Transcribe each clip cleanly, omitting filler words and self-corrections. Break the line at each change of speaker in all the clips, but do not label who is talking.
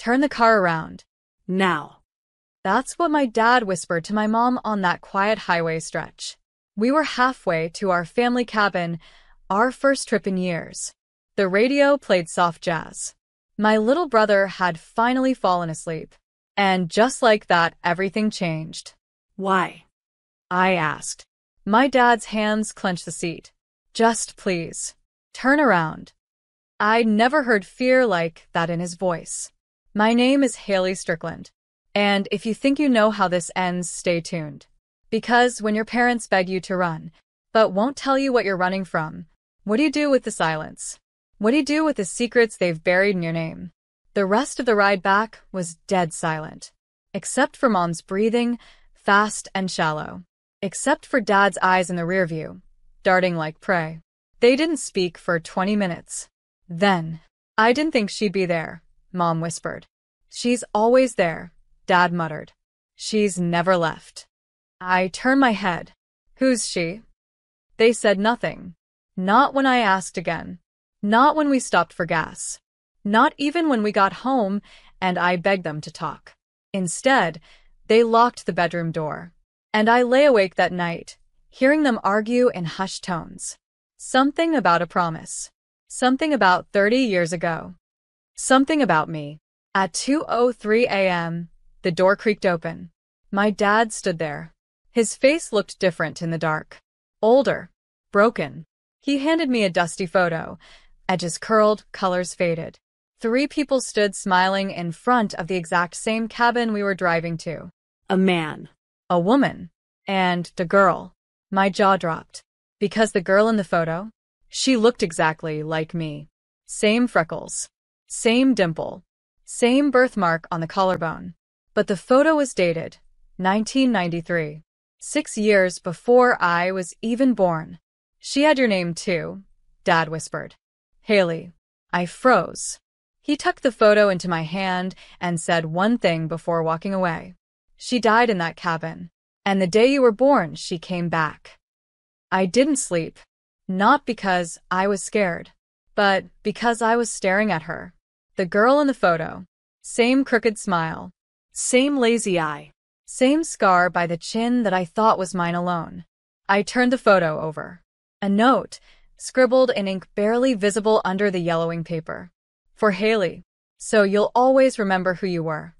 Turn the car around.
Now.
That's what my dad whispered to my mom on that quiet highway stretch. We were halfway to our family cabin, our first trip in years. The radio played soft jazz. My little brother had finally fallen asleep. And just like that, everything changed.
Why?
I asked. My dad's hands clenched the seat. Just please. Turn around. I'd never heard fear like that in his voice. My name is Haley Strickland. And if you think you know how this ends, stay tuned. Because when your parents beg you to run, but won't tell you what you're running from, what do you do with the silence? What do you do with the secrets they've buried in your name? The rest of the ride back was dead silent. Except for Mom's breathing, fast and shallow. Except for Dad's eyes in the rear view, darting like prey. They didn't speak for 20 minutes. Then, I didn't think she'd be there, Mom whispered. She's always there, Dad muttered. She's never left. I turned my head. Who's she? They said nothing. Not when I asked again. Not when we stopped for gas. Not even when we got home and I begged them to talk. Instead, they locked the bedroom door. And I lay awake that night, hearing them argue in hushed tones. Something about a promise. Something about 30 years ago. Something about me. At 2:03 a.m., the door creaked open. My dad stood there. His face looked different in the dark. Older. Broken. He handed me a dusty photo. Edges curled, colors faded. 3 people stood smiling in front of the exact same cabin we were driving to.
A man.
A woman. And the girl. My jaw dropped. Because the girl in the photo? She looked exactly like me. Same freckles. Same dimple. Same birthmark on the collarbone. But the photo was dated. 1993. 6 years before I was even born. She had your name too, Dad whispered. Haley. I froze. He tucked the photo into my hand and said one thing before walking away. She died in that cabin. And the day you were born, she came back. I didn't sleep. Not because I was scared, but because I was staring at her. The girl in the photo. Same crooked smile.
Same lazy eye.
Same scar by the chin that I thought was mine alone. I turned the photo over. A note, scribbled in ink barely visible under the yellowing paper. For Haley. So you'll always remember who you were.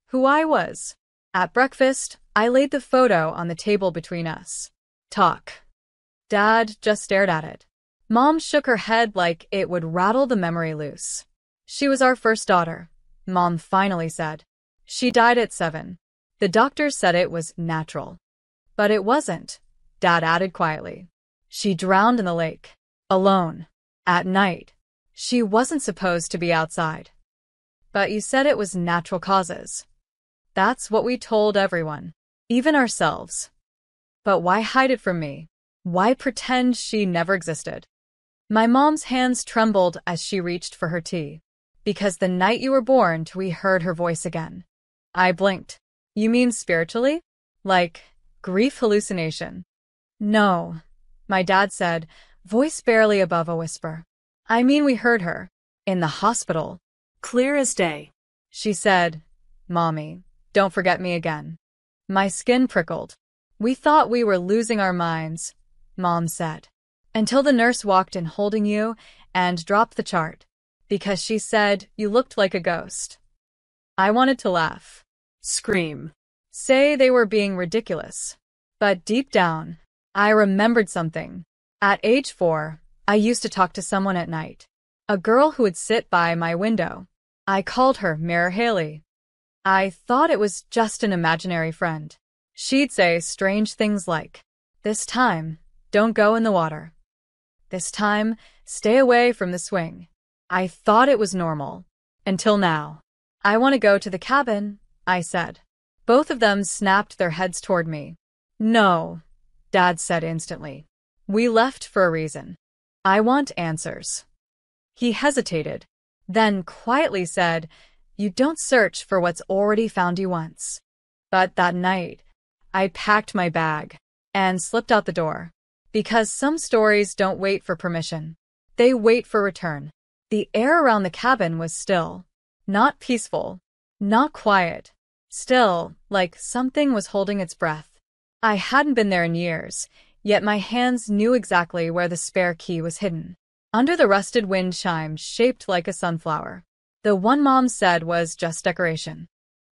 Who I was. At breakfast, I laid the photo on the table between us. Talk. Dad just stared at it. Mom shook her head like it would rattle the memory loose. She was our first daughter, Mom finally said. She died at 7. The doctors said it was natural. But it wasn't, Dad added quietly. She drowned in the lake. Alone. At night. She wasn't supposed to be outside. But you said it was natural causes. That's what we told everyone. Even ourselves. But why hide it from me? Why pretend she never existed? My mom's hands trembled as she reached for her tea. Because the night you were born, we heard her voice again. I blinked. You mean spiritually? Like grief hallucination? No, my dad said, voice barely above a whisper. I mean we heard her. In the hospital.
Clear as day.
She said, Mommy, don't forget me again. My skin prickled. We thought we were losing our minds, Mom said. Until the nurse walked in holding you and dropped the chart. Because she said you looked like a ghost. I wanted to laugh.
Scream.
Say they were being ridiculous. But deep down, I remembered something. At age 4, I used to talk to someone at night. A girl who would sit by my window. I called her Mirror Haley. I thought it was just an imaginary friend. She'd say strange things like, this time, don't go in the water. This time, stay away from the swing. I thought it was normal. Until now. I want to go to the cabin, I said. Both of them snapped their heads toward me. No, Dad said instantly. We left for a reason. I want answers. He hesitated, then quietly said, you don't search for what's already found you once. But that night, I packed my bag and slipped out the door. Because some stories don't wait for permission. They wait for return. The air around the cabin was still. Not peaceful. Not quiet. Still, like something was holding its breath. I hadn't been there in years, yet my hands knew exactly where the spare key was hidden. Under the rusted wind chime shaped like a sunflower. The one Mom said was just decoration.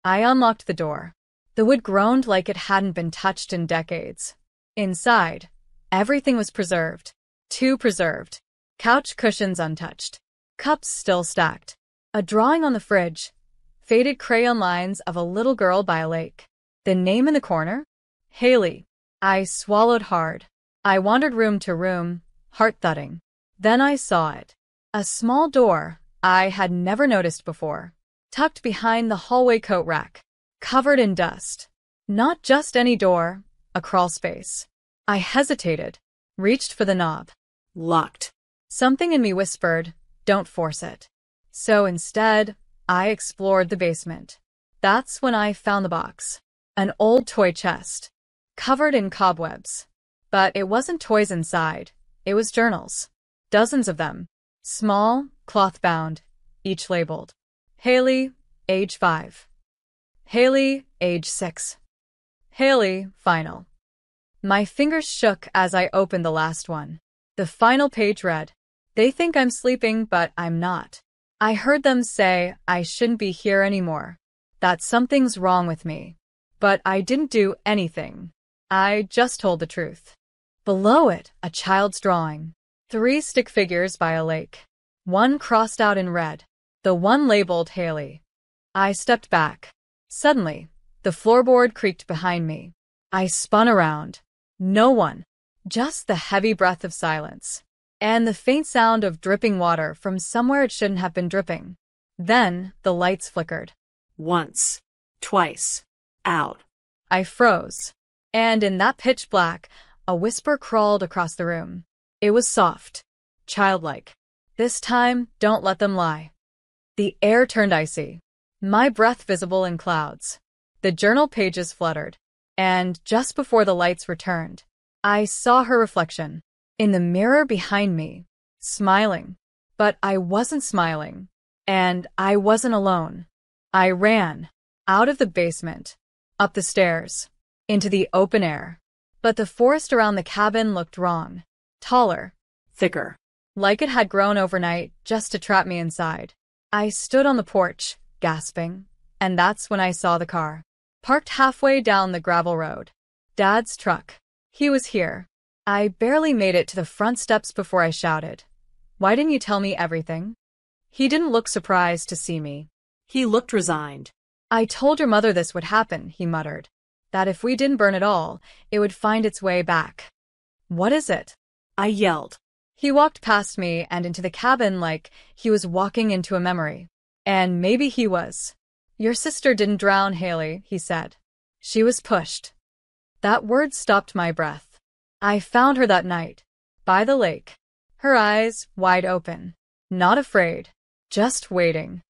I unlocked the door. The wood groaned like it hadn't been touched in decades. Inside, everything was preserved. Too preserved. Couch cushions untouched. Cups still stacked. A drawing on the fridge. Faded crayon lines of a little girl by a lake. The name in the corner? Haley. I swallowed hard. I wandered room to room, heart thudding. Then I saw it. A small door I had never noticed before, tucked behind the hallway coat rack, covered in dust. Not just any door, a crawl space. I hesitated, reached for the knob.
Locked.
Something in me whispered, don't force it. So instead, I explored the basement. That's when I found the box. An old toy chest, covered in cobwebs. But it wasn't toys inside, it was journals. Dozens of them. Small, cloth-bound, each labeled. Haley, age 5. Haley, age 6. Haley, final. My fingers shook as I opened the last one. The final page read, "They think I'm sleeping, but I'm not. I heard them say I shouldn't be here anymore. That something's wrong with me. But I didn't do anything. I just told the truth." Below it, a child's drawing. 3 stick figures by a lake. One crossed out in red. The one labeled Haley. I stepped back. Suddenly, the floorboard creaked behind me. I spun around. No one. Just the heavy breath of silence. And the faint sound of dripping water from somewhere it shouldn't have been dripping. Then, the lights flickered.
Once. Twice. Out.
I froze. And in that pitch black, a whisper crawled across the room. It was soft. Childlike. "This time, don't let them lie." The air turned icy. My breath visible in clouds. The journal pages fluttered. And just before the lights returned, I saw her reflection. In the mirror behind me. Smiling. But I wasn't smiling. And I wasn't alone. I ran. Out of the basement. Up the stairs. Into the open air. But the forest around the cabin looked wrong. Taller.
Thicker.
Like it had grown overnight just to trap me inside. I stood on the porch, gasping. And that's when I saw the car. Parked halfway down the gravel road. Dad's truck. He was here. I barely made it to the front steps before I shouted, "Why didn't you tell me everything?" He didn't look surprised to see me.
He looked resigned.
"I told your mother this would happen," he muttered. "That if we didn't burn it all, it would find its way back." "What is it?"
I yelled.
He walked past me and into the cabin like he was walking into a memory. And maybe he was. "Your sister didn't drown, Haley," he said. "She was pushed." That word stopped my breath. I found her that night. By the lake. Her eyes wide open. Not afraid. Just waiting.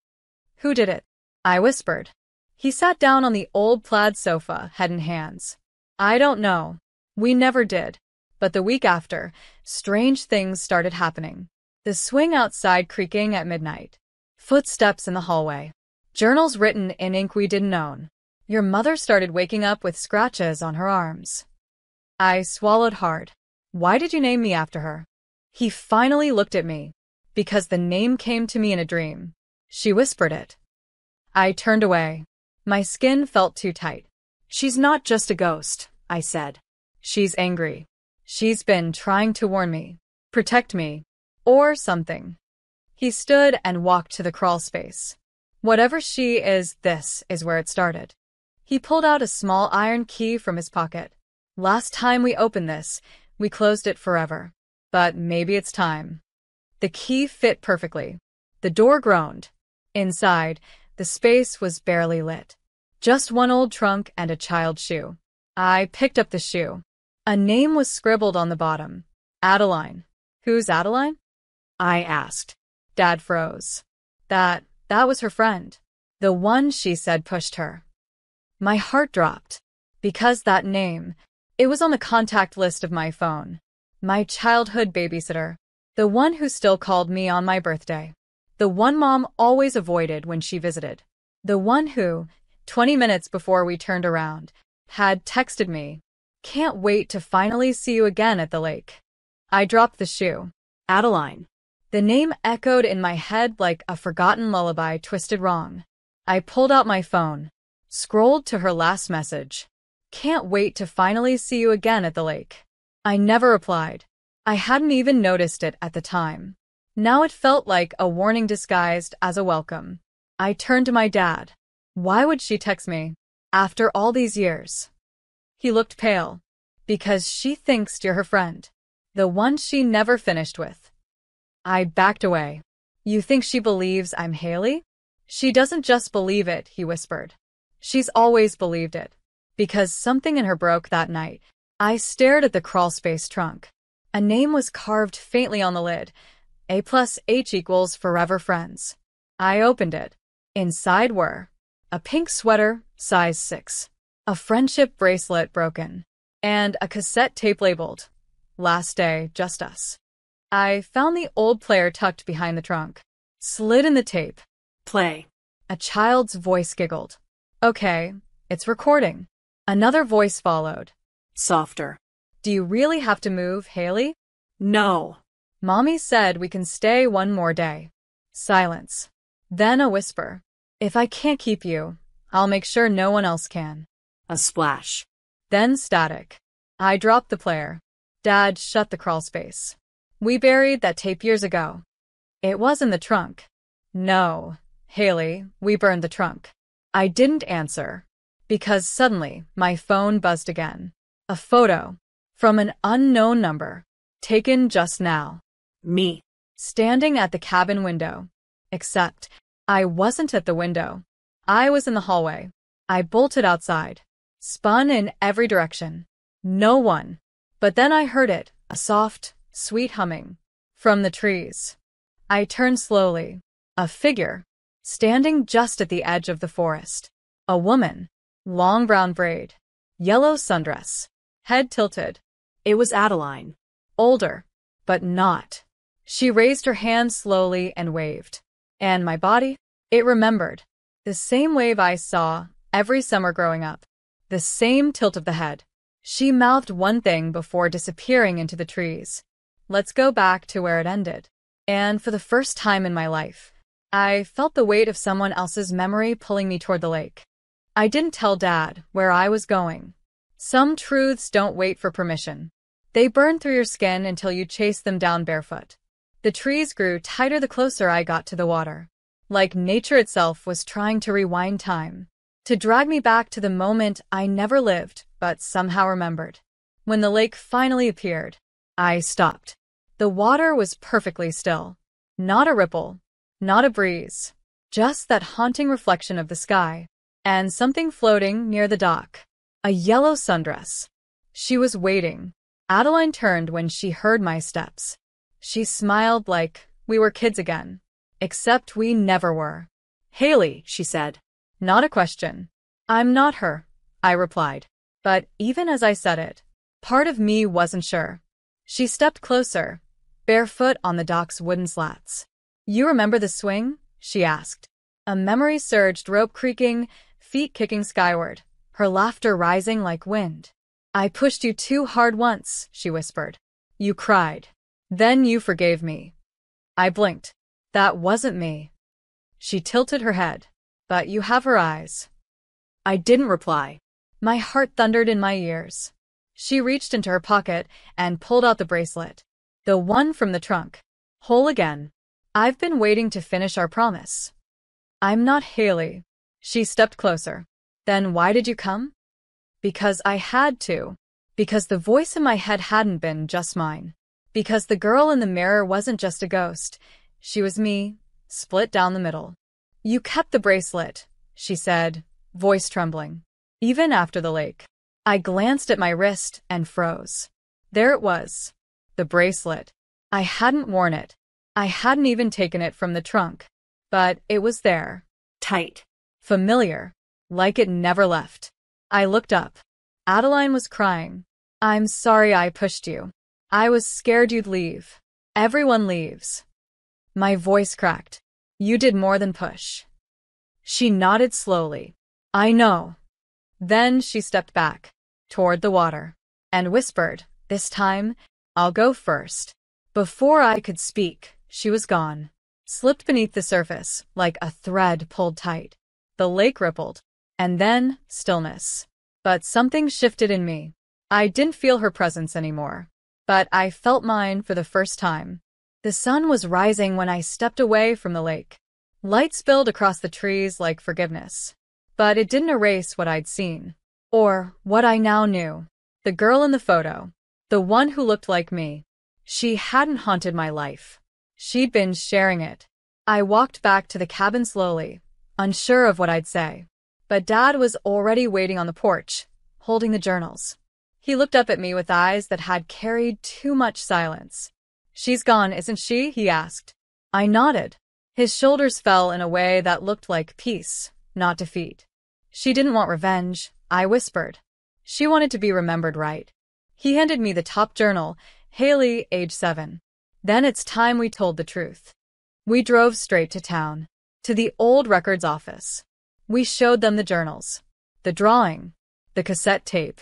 "Who did it?" I whispered. He sat down on the old plaid sofa, head in hands. "I don't know. We never did." But the week after, strange things started happening. The swing outside creaking at midnight. Footsteps in the hallway. Journals written in ink we didn't own. Your mother started waking up with scratches on her arms. I swallowed hard. "Why did you name me after her?" He finally looked at me. "Because the name came to me in a dream." She whispered it. I turned away. My skin felt too tight. "She's not just a ghost," I said. "She's angry. She's been trying to warn me, protect me, or something." He stood and walked to the crawl space. "Whatever she is, this is where it started." He pulled out a small iron key from his pocket. "Last time we opened this, we closed it forever. But maybe it's time." The key fit perfectly. The door groaned. Inside, the space was barely lit. Just one old trunk and a child's shoe. I picked up the shoe. A name was scribbled on the bottom. Adeline. "Who's Adeline?" I asked. Dad froze. That was her friend. The one she said pushed her. My heart dropped. Because that name, it was on the contact list of my phone. My childhood babysitter. The one who still called me on my birthday. The one Mom always avoided when she visited. The one who, 20 minutes before we turned around, had texted me, "Can't wait to finally see you again at the lake." I dropped the shoe.
Adeline.
The name echoed in my head like a forgotten lullaby twisted wrong. I pulled out my phone, scrolled to her last message. "Can't wait to finally see you again at the lake." I never replied. I hadn't even noticed it at the time. Now it felt like a warning disguised as a welcome. I turned to my dad. Why would she text me? After all these years? He looked pale. Because she thinks you're her friend. The one she never finished with. I backed away. You think she believes I'm Haley? She doesn't just believe it, he whispered. She's always believed it. Because something in her broke that night. I stared at the crawlspace trunk. A name was carved faintly on the lid. A+H= Forever Friends. I opened it. Inside were a pink sweater, size 6, a friendship bracelet broken, and a cassette tape labeled, "Last Day, Just Us." I found the old player tucked behind the trunk. Slid in the tape.
Play.
A child's voice giggled. Okay, it's recording. Another voice followed.
Softer.
Do you really have to move, Haley?
No.
Mommy said we can stay one more day. Silence. Then a whisper. If I can't keep you, I'll make sure no one else can.
A splash.
Then static. I dropped the player. Dad shut the crawlspace. We buried that tape years ago. It was in the trunk. No, Haley, we burned the trunk. I didn't answer. Because suddenly, my phone buzzed again. A photo. From an unknown number. Taken just now.
Me.
Standing at the cabin window. Except, I wasn't at the window. I was in the hallway. I bolted outside. Spun in every direction. No one. But then I heard it, a soft, sweet humming. From the trees. I turned slowly. A figure. Standing just at the edge of the forest. A woman. Long brown braid. Yellow sundress. Head tilted.
It was Adeline.
Older. But not. She raised her hand slowly and waved. And my body? It remembered. The same wave I saw every summer growing up. The same tilt of the head. She mouthed one thing before disappearing into the trees. Let's go back to where it ended. And for the first time in my life, I felt the weight of someone else's memory pulling me toward the lake. I didn't tell Dad where I was going. Some truths don't wait for permission. They burn through your skin until you chase them down barefoot. The trees grew tighter the closer I got to the water. Like nature itself was trying to rewind time. To drag me back to the moment I never lived, but somehow remembered. When the lake finally appeared, I stopped. The water was perfectly still. Not a ripple. Not a breeze. Just that haunting reflection of the sky. And something floating near the dock. A yellow sundress. She was waiting. Adeline turned when she heard my steps. She smiled like we were kids again. Except we never were.
Haley, she said.
Not a question. I'm not her, I replied. But even as I said it, part of me wasn't sure. She stepped closer, barefoot on the dock's wooden slats. You remember the swing? She asked. A memory surged, rope creaking, feet kicking skyward, her laughter rising like wind. I pushed you too hard once, she whispered. You cried. Then you forgave me. I blinked. That wasn't me. She tilted her head. But you have her eyes.
I didn't reply.
My heart thundered in my ears. She reached into her pocket and pulled out the bracelet. The one from the trunk. Whole again. I've been waiting to finish our promise. I'm not Haley. She stepped closer. Then why did you come? Because I had to. Because the voice in my head hadn't been just mine. Because the girl in the mirror wasn't just a ghost. She was me, split down the middle. You kept the bracelet, she said, voice trembling. Even after the lake. I glanced at my wrist and froze. There it was. The bracelet. I hadn't worn it. I hadn't even taken it from the trunk. But it was there.
Tight.
Familiar. Like it never left. I looked up. Adeline was crying. I'm sorry I pushed you. I was scared you'd leave. Everyone leaves. My voice cracked. You did more than push. She nodded slowly. I know. Then she stepped back, toward the water, and whispered, this time, I'll go first. Before I could speak, she was gone, slipped beneath the surface like a thread pulled tight. The lake rippled, and then stillness. But something shifted in me. I didn't feel her presence anymore, but I felt mine for the first time. The sun was rising when I stepped away from the lake. Light spilled across the trees like forgiveness. But it didn't erase what I'd seen. Or what I now knew. The girl in the photo. The one who looked like me. She hadn't haunted my life. She'd been sharing it. I walked back to the cabin slowly, unsure of what I'd say. But Dad was already waiting on the porch, holding the journals. He looked up at me with eyes that had carried too much silence. She's gone, isn't she? He asked. I nodded. His shoulders fell in a way that looked like peace, not defeat. She didn't want revenge, I whispered. She wanted to be remembered right. He handed me the top journal, Haley, age 7. Then it's time we told the truth. We drove straight to town, to the old records office. We showed them the journals, the drawing, the cassette tape.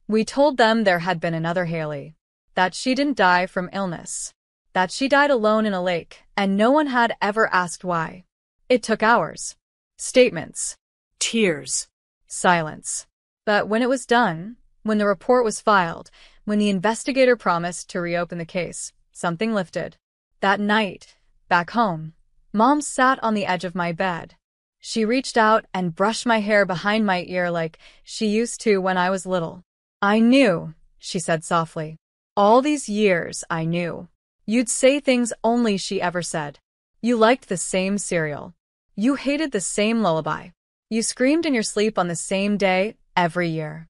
We told them there had been another Haley, that she didn't die from illness, that she died alone in a lake, and no one had ever asked why. It took hours. Statements.
Tears.
Silence. But when it was done, when the report was filed, when the investigator promised to reopen the case, something lifted. That night, back home, Mom sat on the edge of my bed. She reached out and brushed my hair behind my ear like she used to when I was little. I knew, she said softly. All these years I knew. You'd say things only she ever said. You liked the same cereal. You hated the same lullaby. You screamed in your sleep on the same day every year.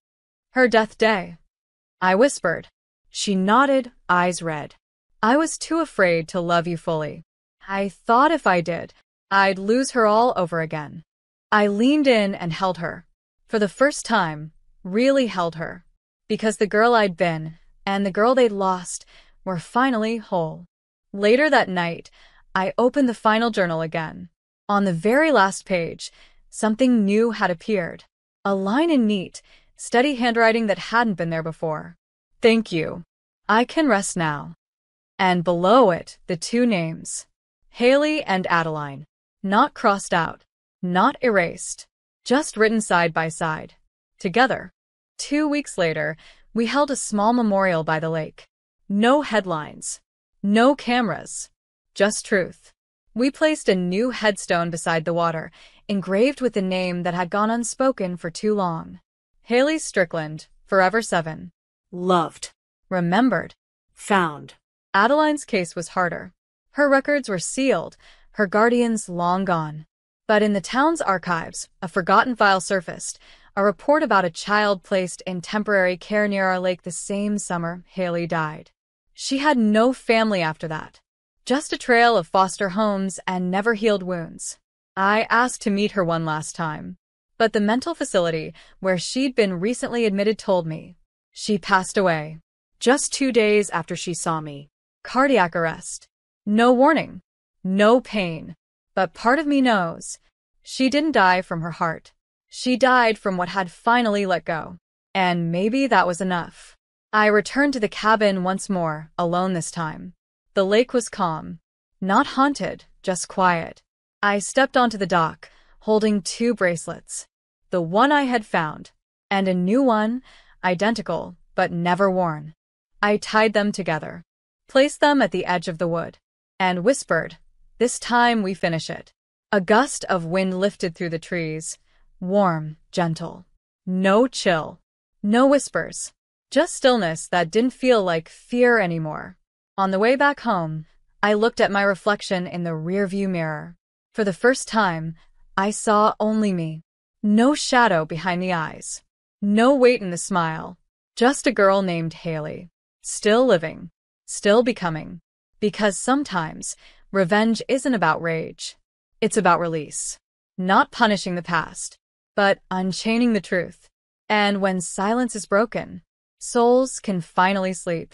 Her death day. I whispered. She nodded, eyes red. I was too afraid to love you fully. I thought if I did, I'd lose her all over again. I leaned in and held her. For the first time, really held her. Because the girl I'd been, and the girl they'd lost, were finally whole. Later that night, I opened the final journal again. On the very last page, something new had appeared. A line in neat, steady handwriting that hadn't been there before. Thank you. I can rest now. And below it, the two names. Haley and Adeline. Not crossed out. Not erased. Just written side by side. Together. 2 weeks later, we held a small memorial by the lake. No headlines. No cameras. Just truth. We placed a new headstone beside the water, engraved with a name that had gone unspoken for too long. Haley Strickland, forever 7.
Loved.
Remembered.
Found.
Adeline's case was harder. Her records were sealed, her guardians long gone. But in the town's archives, a forgotten file surfaced, a report about a child placed in temporary care near our lake the same summer Haley died. She had no family after that. Just a trail of foster homes and never-healed wounds. I asked to meet her one last time. But the mental facility where she'd been recently admitted told me. She passed away. Just 2 days after she saw me. Cardiac arrest. No warning. No pain. But part of me knows. She didn't die from her heart. She died from what had finally let go. And maybe that was enough. I returned to the cabin once more, alone this time. The lake was calm. Not haunted, just quiet. I stepped onto the dock, holding 2 bracelets. The one I had found, and a new one, identical, but never worn. I tied them together, placed them at the edge of the wood, and whispered, this time we finish it. A gust of wind lifted through the trees, warm, gentle. No chill. No whispers. Just stillness that didn't feel like fear anymore. On the way back home, I looked at my reflection in the rearview mirror. For the first time, I saw only me. No shadow behind the eyes. No weight in the smile. Just a girl named Haley. Still living. Still becoming. Because sometimes, revenge isn't about rage. It's about release. Not punishing the past, but unchaining the truth. And when silence is broken, souls can finally sleep.